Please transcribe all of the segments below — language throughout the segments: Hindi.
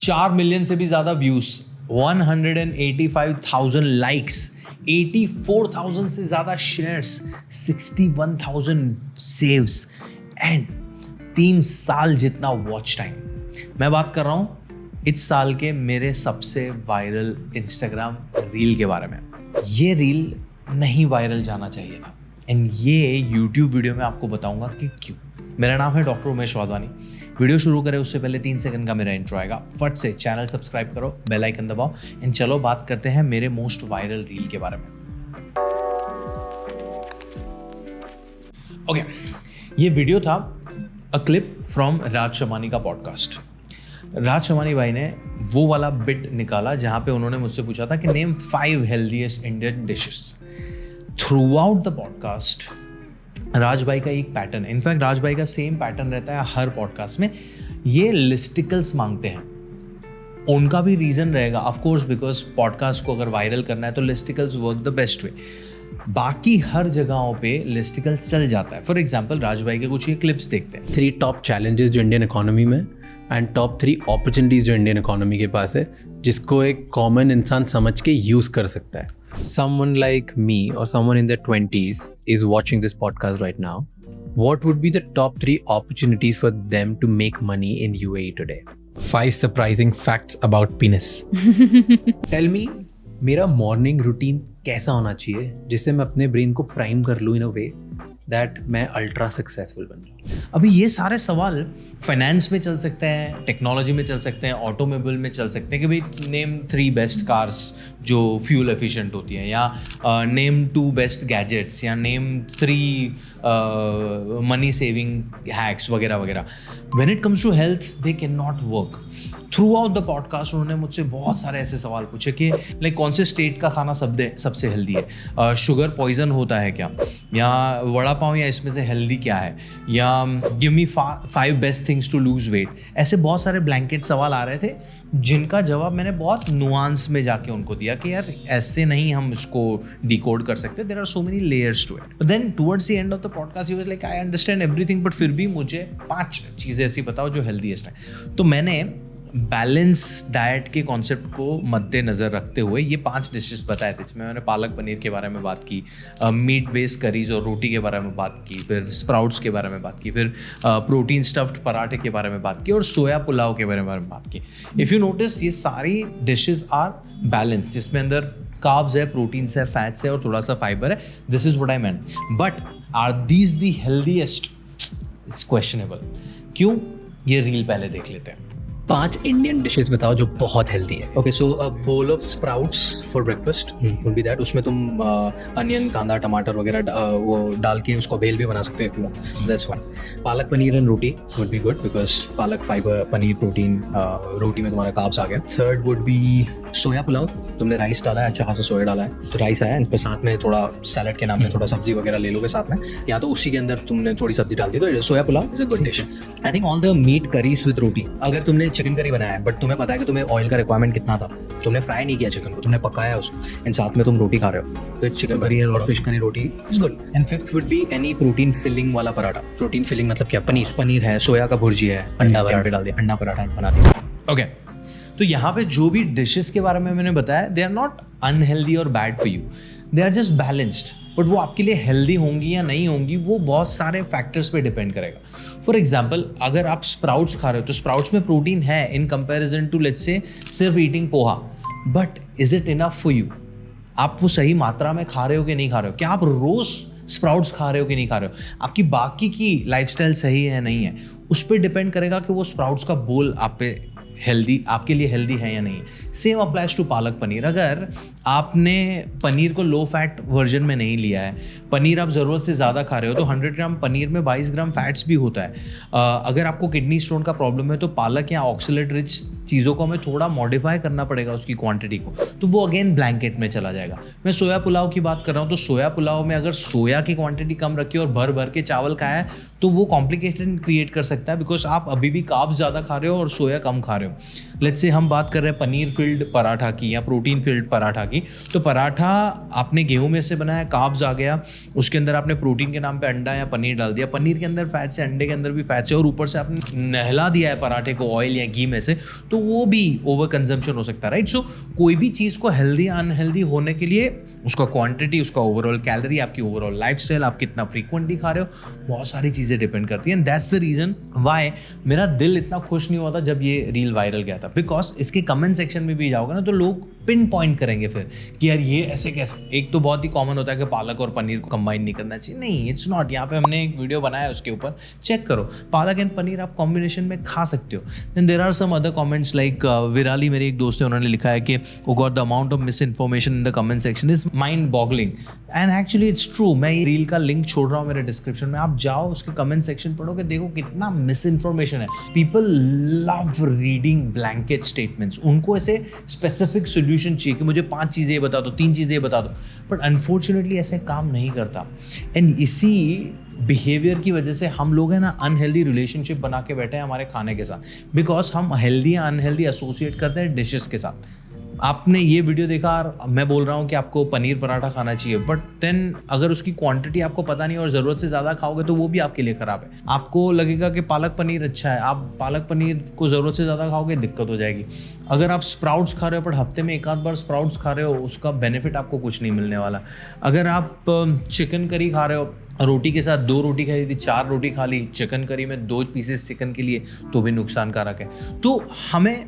4 मिलियन से भी ज़्यादा व्यूज़, 185,000 लाइक्स, 84,000 से ज़्यादा शेयर्स, 61,000 सेव्स एंड 3 साल जितना वॉच टाइम। मैं बात कर रहा हूँ इस साल के मेरे सबसे वायरल इंस्टाग्राम रील के बारे में। ये रील नहीं वायरल जाना चाहिए था एंड ये यूट्यूब वीडियो में आपको बताऊंगा कि क्यों। मेरा नाम है डॉक्टर उमेश वाधवानी। वीडियो शुरू करें उससे पहले 3 सेकंड का मेरा इंट्रो आएगा। फट से चैनल सब्सक्राइब करो, बेल आइकन दबाओ एंड चलो बात करते हैं मेरे मोस्ट वायरल रील के बारे में। ओके, ये वीडियो था अ क्लिप फ्रॉम राज शमानी का पॉडकास्ट। राज शमानी भाई ने वो वाला बिट निकाला जहाँ पे उन्होंने मुझसे पूछा था कि name 5 healthiest Indian dishes. Throughout the podcast Raj भाई का एक पैटर्न, इनफैक्ट राज भाई का सेम पैटर्न रहता है हर पॉडकास्ट में, ये लिस्टिकल्स मांगते हैं। उनका भी रीज़न रहेगा ऑफ कोर्स, बिकॉज पॉडकास्ट को अगर वायरल करना है तो लिस्टिकल्स वर्क द बेस्ट वे। बाकी हर जगहों पे लिस्टिकल्स चल जाता है। फॉर एग्जाम्पल राज भाई के कुछ ये क्लिप्स देखते हैं। 3 टॉप चैलेंजेस जो इंडियन इकोनॉमी में एंड टॉप 3 अपॉर्चुनिटीज़ जो इंडियन इकोनॉमी के पास है, जिसको एक कॉमन इंसान समझ के यूज़ कर सकता है। Someone like me or someone in their 20s is watching this podcast right now. What would be the top 3 opportunities for them to make money in UAE today? 5 surprising facts about penis. Tell me, मेरा मॉर्निंग रूटीन कैसा होना चाहिए जिससे मैं अपने ब्रेन को प्राइम कर लूँ इन अ वे दैट मैं अल्ट्रा सक्सेसफुल बन जाऊँ। अभी ये सारे सवाल फाइनेंस में चल सकते हैं, टेक्नोलॉजी में चल सकते हैं, ऑटोमोबाइल में चल सकते हैं कि भाई नेम 3 बेस्ट कार्स जो फ्यूल एफिशिएंट होती हैं, या नेम 2 बेस्ट गैजेट्स, या नेम 3 मनी सेविंग हैक्स वगैरह वगैरह। When it comes to health they can not work. Throughout the podcast उन्होंने मुझसे बहुत सारे ऐसे सवाल पूछे कि लाइक कौन से स्टेट का खाना सबसे हेल्दी है, शुगर पॉइजन होता है क्या, या वड़ा पाव या इसमें से हेल्दी क्या है, या give me 5 best things to lose weight. ऐसे बहुत सारे ब्लैंकेट सवाल आ रहे थे जिनका जवाब मैंने बहुत नुआंस में जाके उनको दिया कि यार ऐसे नहीं हम इसको डिकोड कर सकते, there are so many layers to it. Then towards the end of the podcast he was like I understand everything, but फिर भी मुझे 5 चीज़ें ऐसी बताओ जो हेल्दीएस्ट हैं। तो मैंने बैलेंस डाइट के कॉन्सेप्ट को मद्देनज़र रखते हुए ये 5 डिशेस बताए थे। इसमें मैंने पालक पनीर के बारे में बात की, मीट बेस्ड करीज और रोटी के बारे में बात की, फिर स्प्राउट्स के बारे में बात की, फिर प्रोटीन स्टफ्ड पराठे के बारे में बात की और सोया पुलाव के बारे में बात की। इफ़ यू नोटिस ये सारी डिशेस आर बैलेंस, जिसमें अंदर कार्ब्स है, प्रोटीन्स है, फैट्स है और थोड़ा सा फाइबर है। This is what I meant, but are these the healthiest? It's questionable. क्यों? ये रील पहले देख लेते हैं। 5 इंडियन डिशेस बताओ जो बहुत हेल्दी है। Okay, so a bowl of sprouts for breakfast would be that. उसमें तुम अनियन, कांदा, टमाटर वगैरह वो डाल के उसको भेल भी बना सकते हो if you। That's one. Palak paneer and roti would be good because palak fibre, paneer protein, roti में तुम्हारा कार्ब्स आ गया। Third would be soya pulao. तुमने राइस डाला है, अच्छा खासा सोया डाला है, तो राइस आया, इस पर साथ में थोड़ा सैलड के नाम में थोड़ा सब्जी वगैरह ले लोगे साथ में, या तो उसी के अंदर तुमने थोड़ी सब्जी डाल दी, तो soya pulao is a good dish. I think all the meat curries with roti. अगर तुमने चिकन करी बनाया है बट तुम्हें पता है कि तुम्हें ऑयल का रिक्वायरमेंट कितना था, तुमने फ्राई नहीं किया चिकन को, तुमने पकाया उसको एंड साथ में तुम रोटी खा रहे हो, तो चिकन करी और fish curry roti is good. And fifth would be any protein filling वाला पराठा। प्रोटीन फिलिंग मतलब क्या? पनीर है, सोया का भुर्जी है, अंडा डाल दिया, अंडा पराठा बना दिया। ओके, तो यहाँ पे जो भी डिशेस के बारे में मैंने बताया, दे आर नॉट अनहेल्दी और bad for you, they are just balanced. But वो आपके लिए हेल्दी होंगी या नहीं होंगी वो बहुत सारे फैक्टर्स पे डिपेंड करेगा। फॉर एग्जाम्पल, अगर आप स्प्राउट्स खा रहे हो तो स्प्राउट्स में प्रोटीन है in comparison to let's say सिर्फ eating poha, but is it enough for you? आप वो सही मात्रा में खा रहे हो कि नहीं खा रहे हो? क्या आप रोज स्प्राउट्स खा रहे हो कि नहीं खा रहे हो? आपकी बाकी की लाइफस्टाइल सही है नहीं है, उस पर डिपेंड करेगा कि वो स्प्राउट्स का बोल आप पे हेल्दी, आपके लिए हेल्दी है या नहीं। Same applies to palak paneer. अगर आपने पनीर को लो फैट वर्जन में नहीं लिया है, पनीर आप ज़रूरत से ज़्यादा खा रहे हो, तो 100 ग्राम पनीर में 22 ग्राम फैट्स भी होता है। अगर आपको किडनी स्टोन का प्रॉब्लम है तो पालक या ऑक्सलेट रिच चीज़ों को हमें थोड़ा मॉडिफाई करना पड़ेगा उसकी क्वांटिटी को, तो वो अगेन ब्लैंकेट में चला जाएगा। मैं सोया पुलाव की बात कर रहा हूँ, तो सोया पुलाव में अगर सोया की क्वांटिटी कम रखी और भर भर के चावल खाया है तो वो कॉम्प्लिकेशन क्रिएट कर सकता है, बिकॉज आप अभी भी कार्ब्स ज़्यादा खा रहे हो और सोया कम खा रहे हो। लेट्स से हम बात कर रहे हैं पनीर फिल्ड पराठा की या प्रोटीन फिल्ड पराठा की, तो पराठा आपने गेहूं में से बनाया, कार्ब्स आ गया, उसके अंदर आपने प्रोटीन के नाम पे अंडा या पनीर डाल दिया, पनीर के अंदर फैट्स है, अंडे के अंदर भी फैट्स है, और ऊपर से आपने नहला दिया है पराठे को ऑयल या घी में से, तो तो वो भी ओवर कंजम्पशन हो सकता है, राइट? सो कोई भी चीज़ को हेल्दी अनहेल्दी होने के लिए उसका क्वांटिटी, उसका ओवरऑल कैलोरी, आपकी ओवरऑल लाइफस्टाइल, आप कितना फ्रीक्वेंटली खा रहे हो, बहुत सारी चीज़ें डिपेंड करती हैं। And that's the reason why मेरा दिल इतना खुश नहीं हुआ था जब ये रील वायरल गया था, बिकॉज इसके कमेंट सेक्शन में भी जाओगे ना तो लोग पिन पॉइंट करेंगे फिर कि यार ये ऐसे कैसे। एक तो बहुत ही कॉमन होता है कि पालक और पनीर को कंबाइन नहीं करना चाहिए, नहीं, इट्स नॉट। यहाँ पे हमने एक वीडियो बनाया है उसके ऊपर, चेक करो, पालक एंड पनीर आप कॉम्बिनेशन में खा सकते हो। Then there are some other comments like Virali, मेरे एक दोस्त है, उन्होंने लिखा है कि वो got the amount of misinformation in the comment section is mind boggling, and actually it's true. मैं ये रील का लिंक छोड़ रहा हूँ मेरे डिस्क्रिप्शन में, आप जाओ उसके कमेंट सेक्शन पढ़ोगे, देखो कितना मिस इन्फॉर्मेशन है। People love reading blanket statements, उनको ऐसे स्पेसिफिक सोल्यूशन चाहिए कि मुझे 5 चीज़ें ये बता दो, 3 चीज़ें ये बता दो, बट अनफॉर्चुनेटली ऐसे काम नहीं करता। एंड इसी बिहेवियर की वजह से हम लोग हैं ना अनहेल्दी रिलेशनशिप बना के बैठे हैं हमारे खाने के साथ, बिकॉज हम हेल्दी या अनहेल्दी एसोसिएट करते हैं डिशेस के साथ। आपने ये वीडियो देखा और मैं बोल रहा हूँ कि आपको पनीर पराठा खाना चाहिए, बट देन अगर उसकी क्वांटिटी आपको पता नहीं और ज़रूरत से ज़्यादा खाओगे तो वो भी आपके लिए ख़राब है। आपको लगेगा कि पालक पनीर अच्छा है, आप पालक पनीर को ज़रूरत से ज़्यादा खाओगे, दिक्कत हो जाएगी। अगर आप स्प्राउट्स खा रहे हो पर हफ्ते में 1 आध बार स्प्राउट्स खा रहे हो, उसका बेनिफिट आपको कुछ नहीं मिलने वाला। अगर आप चिकन करी खा रहे हो, रोटी के साथ 2 रोटी खाई थी, 4 रोटी खा ली चिकन करी में, 2 पीसेस चिकन के लिए, तो भी नुकसानकारक है। तो हमें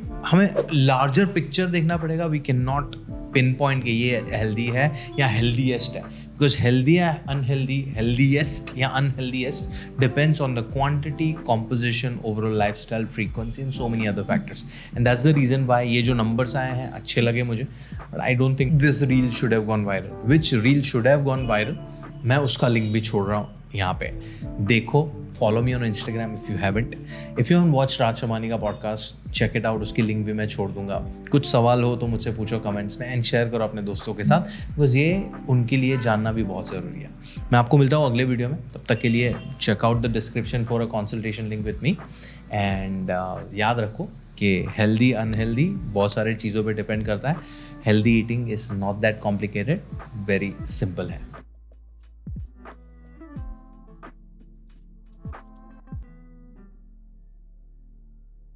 लार्जर पिक्चर देखना पड़ेगा। We can not pin point कि ये हेल्दी है या हेल्दीएस्ट है, बिकॉज हेल्दी या अनहेल्दी, हेल्दीएस्ट या unhealthiest depends on the quantity, composition, overall lifestyle, frequency and so many other factors. And that's the reason why ये जो नंबर्स आए हैं अच्छे लगे मुझे, but I don't think this reel should have gone viral. Which reel should have gone viral, मैं उसका लिंक भी छोड़ रहा हूँ यहाँ पे, देखो। Follow me on Instagram if you haven't. If you haven't watch Raj Sharmani का पॉडकास्ट, चेक इट आउट, उसकी लिंक भी मैं छोड़ दूंगा। कुछ सवाल हो तो मुझसे पूछो कमेंट्स में, एंड शेयर करो अपने दोस्तों के साथ, बिकॉज ये उनके लिए जानना भी बहुत ज़रूरी है। मैं आपको मिलता हूँ अगले वीडियो में, तब तक के लिए check out the description for a consultation link with me. And याद रखो कि हेल्दी अनहेल्दी बहुत सारे चीज़ों पे डिपेंड करता है। Healthy eating is not that complicated, very simple है।